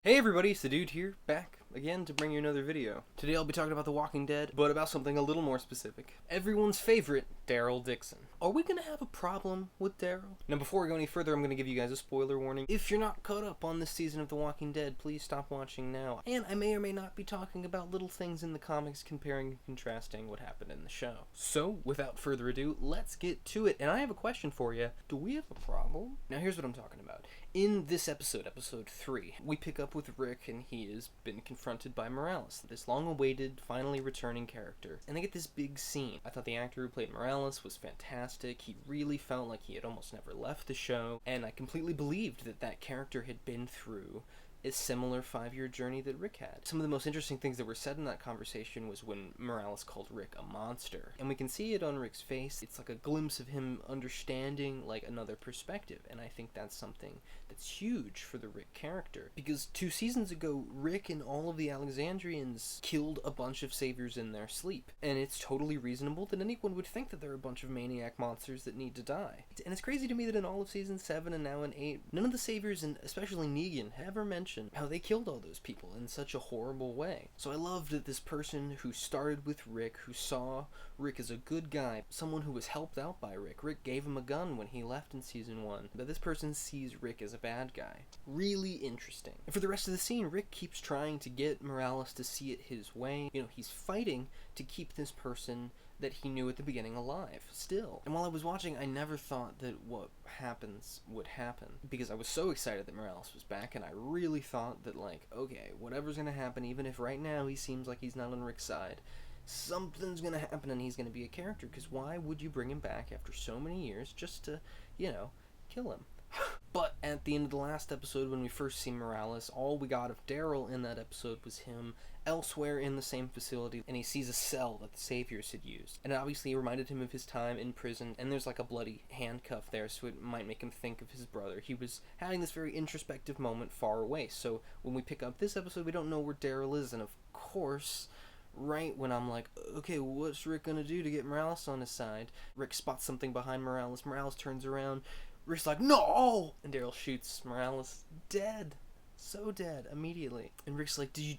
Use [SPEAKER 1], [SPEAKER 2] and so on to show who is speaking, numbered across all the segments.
[SPEAKER 1] Hey everybody, it's the dude here, back again to bring you another video. Today I'll be talking about The Walking Dead, but about something a little more specific. Everyone's favorite, Daryl Dixon. Are we gonna have a problem with Daryl? Now before we go any further, I'm gonna give you guys a spoiler warning. If you're not caught up on this season of The Walking Dead, please stop watching now. And I may or may not be talking about little things in the comics comparing and contrasting what happened in the show. So, without further ado, let's get to it. And I have a question for you. Do we have a problem? Now here's what I'm talking about. In this episode, episode 3, we pick up with Rick and he has been confronted by Morales, this long-awaited, finally returning character. And they get this big scene. I thought the actor who played Morales was fantastic. He really felt like he had almost never left the show, and I completely believed that that character had been through a similar 5-year journey that Rick had. Some of the most interesting things that were said in that conversation was when Morales called Rick a monster. And we can see it on Rick's face. It's like a glimpse of him understanding like another perspective. And I think that's something that's huge for the Rick character. Because 2 seasons ago, Rick and all of the Alexandrians killed a bunch of saviors in their sleep. And it's totally reasonable that anyone would think that they're a bunch of maniac monsters that need to die. And it's crazy to me that in all of season 7 and now in 8, none of the saviors, and especially Negan, ever mentioned how they killed all those people in such a horrible way. So I loved that this person who started with Rick, who saw Rick as a good guy, someone who was helped out by Rick. Rick gave him a gun when he left in season 1, but this person sees Rick as a bad guy. Really interesting. And for the rest of the scene, Rick keeps trying to get Morales to see it his way. You know, he's fighting to keep this person that he knew at the beginning alive, still. And while I was watching, I never thought that what happens would happen, because I was so excited that Morales was back, and I really thought that, like, okay, whatever's gonna happen, even if right now he seems like he's not on Rick's side, something's gonna happen and he's gonna be a character, because why would you bring him back after so many years just to, you know, kill him? But at the end of the last episode, when we first see Morales, all we got of Daryl in that episode was him elsewhere in the same facility, and he sees a cell that the Saviors had used. And it obviously reminded him of his time in prison, and there's like a bloody handcuff there, so it might make him think of his brother. He was having this very introspective moment far away, so when we pick up this episode, we don't know where Daryl is, and of course, right when I'm like, okay, what's Rick gonna do to get Morales on his side? Rick spots something behind Morales, Morales turns around, Rick's like, no! And Daryl shoots Morales dead. So dead, immediately. And Rick's like, did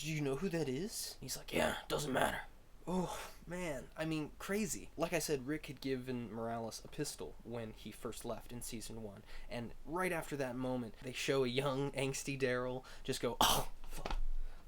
[SPEAKER 1] you know who that is? And he's like, yeah, doesn't matter. Oh, man. I mean, crazy. Like I said, Rick had given Morales a pistol when he first left in season 1. And right after that moment, they show a young, angsty Daryl just go, oh, fuck.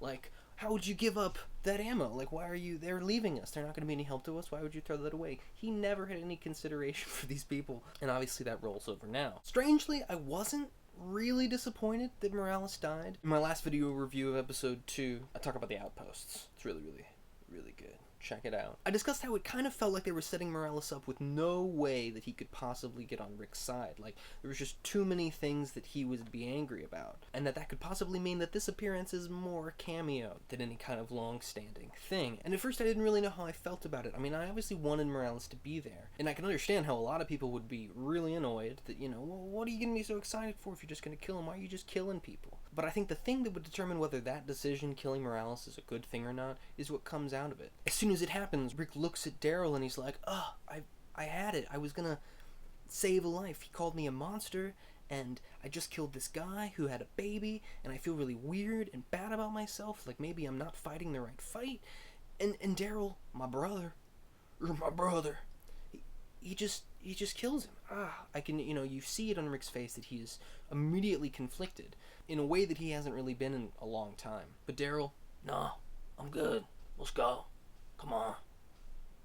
[SPEAKER 1] Like, how would you give up that ammo? Like, why are you... They're leaving us. They're not going to be any help to us. Why would you throw that away? He never had any consideration for these people. And obviously that rolls over now. Strangely, I wasn't really disappointed that Morales died. In my last video review of episode 2, I talk about the outposts. It's really, really, really good. Check it out. I discussed how it kind of felt like they were setting Morales up with no way that he could possibly get on Rick's side. Like, there was just too many things that he would be angry about. And that could possibly mean that this appearance is more cameo than any kind of long-standing thing. And at first I didn't really know how I felt about it. I mean, I obviously wanted Morales to be there. And I can understand how a lot of people would be really annoyed that, you know, well, what are you going to be so excited for if you're just going to kill him? Why are you just killing people? But I think the thing that would determine whether that decision, killing Morales, is a good thing or not, is what comes out of it. As soon as it happens, Rick looks at Daryl and he's like, oh, I had it. I was gonna save a life. He called me a monster, and I just killed this guy who had a baby, and I feel really weird and bad about myself, like maybe I'm not fighting the right fight. And Daryl, my brother, he just kills him. I can, you know, you see it on Rick's face that he is immediately conflicted in a way that he hasn't really been in a long time. But Daryl, no, I'm good. Let's go. Come on.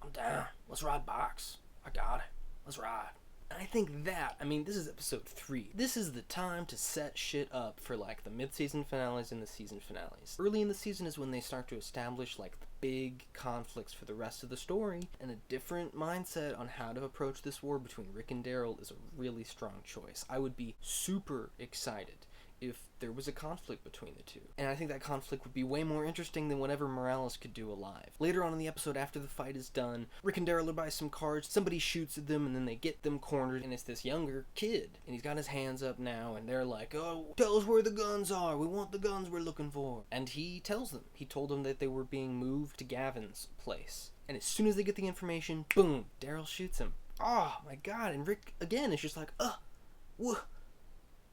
[SPEAKER 1] I'm down. Let's ride bikes. I got it. Let's ride. And I think that, I mean, this is episode 3. This is the time to set shit up for, like, the mid-season finales and the season finales. Early in the season is when they start to establish, like, the big conflicts for the rest of the story, and a different mindset on how to approach this war between Rick and Daryl is a really strong choice. I would be super excited if there was a conflict between the two. And I think that conflict would be way more interesting than whatever Morales could do alive. Later on in the episode, after the fight is done, Rick and Daryl are by some cars, somebody shoots at them, and then they get them cornered, and it's this younger kid. And he's got his hands up now, and they're like, oh, tell us where the guns are, we want the guns we're looking for. And he tells them. He told them that they were being moved to Gavin's place. And as soon as they get the information, boom, Daryl shoots him. Oh my god, and Rick, again, is just like,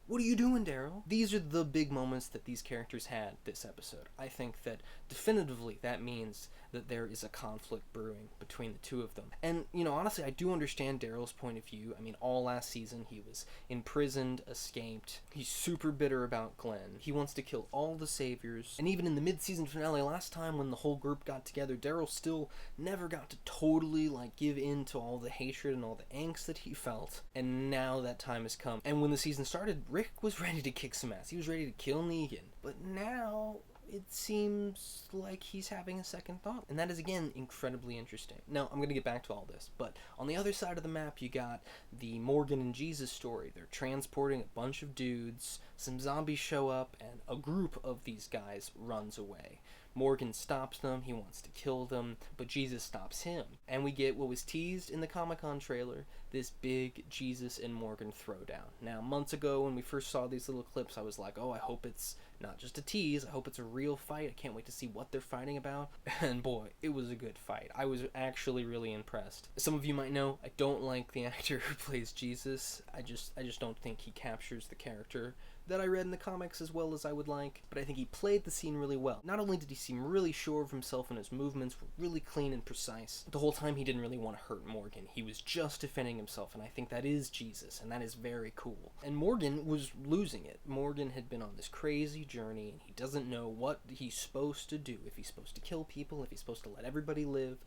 [SPEAKER 1] What are you doing, Daryl? These are the big moments that these characters had this episode. I think that definitively that means that there is a conflict brewing between the two of them. And, honestly, I do understand Daryl's point of view. I mean, all last season he was imprisoned, escaped. He's super bitter about Glenn. He wants to kill all the saviors. And even in the mid-season finale last time when the whole group got together, Daryl still never got to totally, give in to all the hatred and all the angst that he felt. And now that time has come. And when the season started, Rick was ready to kick some ass. He was ready to kill Negan. But now it seems like he's having a second thought. And that is, again, incredibly interesting. Now, I'm going to get back to all this, but on the other side of the map, you got the Morgan and Jesus story. They're transporting a bunch of dudes, some zombies show up, and a group of these guys runs away. Morgan stops them, he wants to kill them, but Jesus stops him. And we get what was teased in the Comic-Con trailer, this big Jesus and Morgan throwdown. Now, months ago when we first saw these little clips, I was like, oh, I hope it's not just a tease, I hope it's a real fight, I can't wait to see what they're fighting about. And boy, it was a good fight. I was actually really impressed. Some of you might know, I don't like the actor who plays Jesus. I just don't think he captures the character that I read in the comics as well as I would like, but I think he played the scene really well. Not only did he seem really sure of himself and his movements were really clean and precise, the whole time he didn't really want to hurt Morgan. He was just defending himself, and I think that is Jesus, and that is very cool. And Morgan was losing it. Morgan had been on this crazy journey, and he doesn't know what he's supposed to do, if he's supposed to kill people, if he's supposed to let everybody live.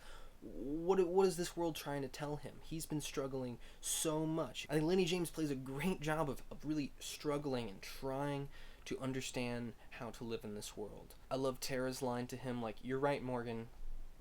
[SPEAKER 1] What is this world trying to tell him? He's been struggling so much. I think Lenny James plays a great job of really struggling and trying to understand how to live in this world. I love Tara's line to him, you're right, Morgan,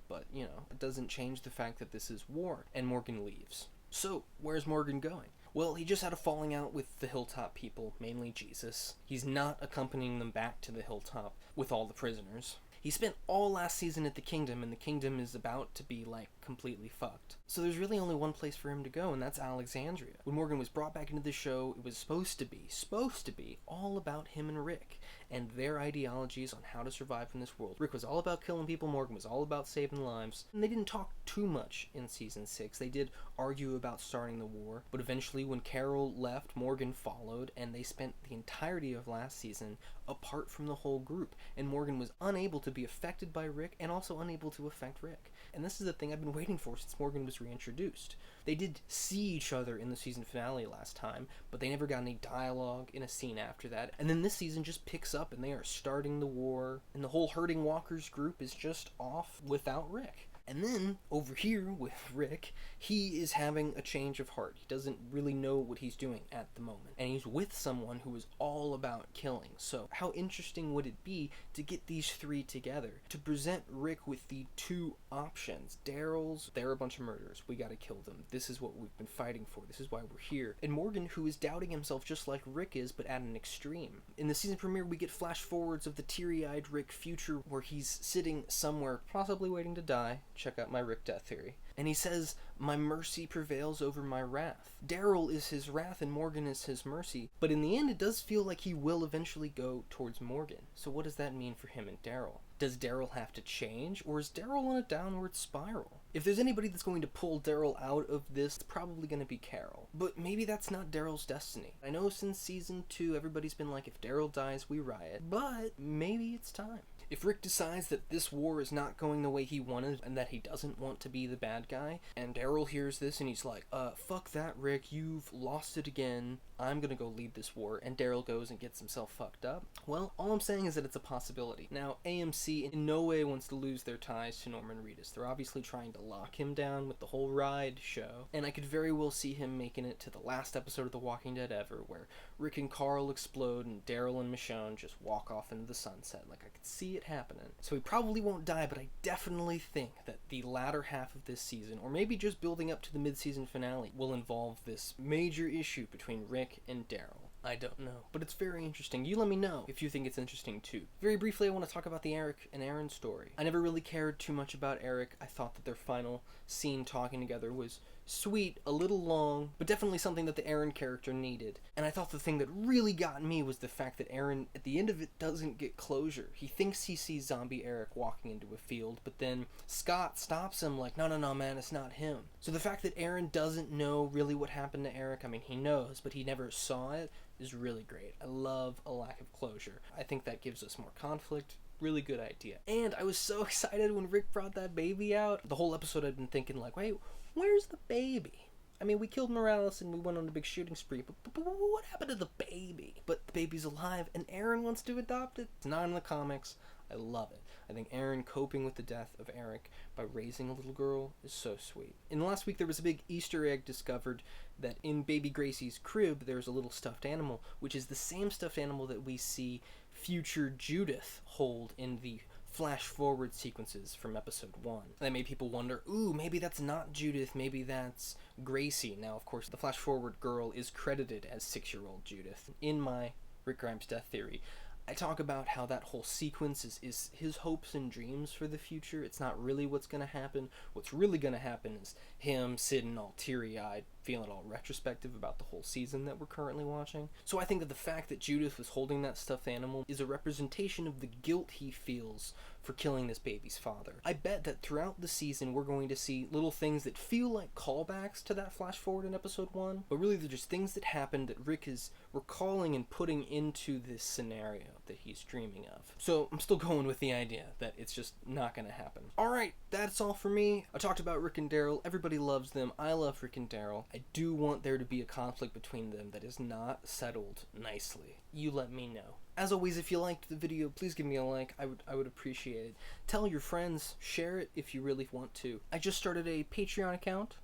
[SPEAKER 1] but, it doesn't change the fact that this is war. And Morgan leaves. So, where's Morgan going? Well, he just had a falling out with the Hilltop people, mainly Jesus. He's not accompanying them back to the Hilltop with all the prisoners. He spent all last season at the Kingdom, and the Kingdom is about to be, completely fucked. So there's really only one place for him to go, and that's Alexandria. When Morgan was brought back into the show, it was supposed to be all about him and Rick, and their ideologies on how to survive in this world. Rick was all about killing people, Morgan was all about saving lives, and they didn't talk too much in Season 6. They did argue about starting the war, but eventually when Carol left, Morgan followed, and they spent the entirety of last season apart from the whole group, and Morgan was unable to be affected by Rick, and also unable to affect Rick. And this is the thing I've been waiting for since Morgan was reintroduced. They did see each other in the season finale last time, but they never got any dialogue in a scene after that. And then this season just picks up and they are starting the war, and the whole Hurting Walkers group is just off without Rick. And then, over here with Rick, he is having a change of heart. He doesn't really know what he's doing at the moment. And he's with someone who is all about killing. So, how interesting would it be to get these three together? To present Rick with the two options. Daryl's, they're a bunch of murderers. We gotta kill them. This is what we've been fighting for. This is why we're here. And Morgan, who is doubting himself just like Rick is, but at an extreme. In the season premiere, we get flash forwards of the teary-eyed Rick future where he's sitting somewhere, possibly waiting to die. Check out my Rick death theory. And he says, "My mercy prevails over my wrath." Daryl is his wrath and Morgan is his mercy, but in the end it does feel like he will eventually go towards Morgan. So what does that mean for him and Daryl? Does Daryl have to change, or is Daryl on a downward spiral? If there's anybody that's going to pull Daryl out of this, it's probably going to be Carol. But maybe that's not Daryl's destiny. I know since season 2 everybody's been like, if Daryl dies, we riot. But maybe it's time. If Rick decides that this war is not going the way he wanted and that he doesn't want to be the bad guy, and Daryl hears this and he's like, fuck that, Rick, you've lost it again, I'm gonna go lead this war, and Daryl goes and gets himself fucked up, well, all I'm saying is that it's a possibility. Now, AMC in no way wants to lose their ties to Norman Reedus. They're obviously trying to lock him down with the whole Ride show, and I could very well see him making it to the last episode of The Walking Dead ever, where Rick and Carl explode and Daryl and Michonne just walk off into the sunset. I could see it happening. So he probably won't die, but I definitely think that the latter half of this season, or maybe just building up to the mid-season finale, will involve this major issue between Rick and Daryl. I don't know, but it's very interesting. You let me know if you think it's interesting too. Very briefly, I want to talk about the Eric and Erin story. I never really cared too much about Eric. I thought that their final scene talking together was sweet, a little long, but definitely something that the Erin character needed. And I thought the thing that really got me was the fact that Erin, at the end of it, doesn't get closure. He thinks he sees zombie Eric walking into a field, but then Scott stops him like, no, man, it's not him. So the fact that Erin doesn't know really what happened to Eric, I mean, he knows, but he never saw it, is really great. I love a lack of closure. I think that gives us more conflict. Really good idea. And I was so excited when Rick brought that baby out. The whole episode I'd been thinking like, wait, where's the baby? I mean, we killed Morales and we went on a big shooting spree, but what happened to the baby? But the baby's alive and Erin wants to adopt it. It's not in the comics. I love it. I think Erin coping with the death of Eric by raising a little girl is so sweet. In the last week, there was a big Easter egg discovered that in baby Gracie's crib, there's a little stuffed animal, which is the same stuffed animal that we see future Judith hold in the flash forward sequences from episode 1. That made people wonder, ooh, maybe that's not Judith, maybe that's Gracie. Now, of course, the flash forward girl is credited as 6-year-old Judith. In my Rick Grimes death theory, I talk about how that whole sequence is his hopes and dreams for the future. It's not really what's going to happen. What's really going to happen is him sitting all teary-eyed, feeling all retrospective about the whole season that we're currently watching. So I think that the fact that Judith was holding that stuffed animal is a representation of the guilt he feels for killing this baby's father. I bet that throughout the season we're going to see little things that feel like callbacks to that flash forward in episode 1, but really they're just things that happened that Rick is recalling and putting into this scenario that he's dreaming of. So I'm still going with the idea that it's just not going to happen. Alright, that's all for me. I talked about Rick and Daryl. Everybody loves them. I love Rick and Daryl. I do want there to be a conflict between them that is not settled nicely. You let me know. As always, if you liked the video, please give me a like. I would appreciate it. Tell your friends, share it if you really want to. I just started a Patreon account,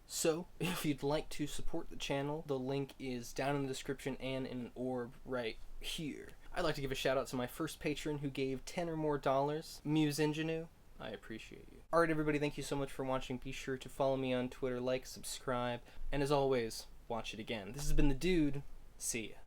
[SPEAKER 1] so if you'd like to support the channel, the link is down in the description and in an orb right here. I'd like to give a shout out to my first patron who gave $10 or more. Muse Ingenue. I appreciate you. Alright everybody, thank you so much for watching. Be sure to follow me on Twitter, like, subscribe, and as always, watch it again. This has been The Dude. See ya.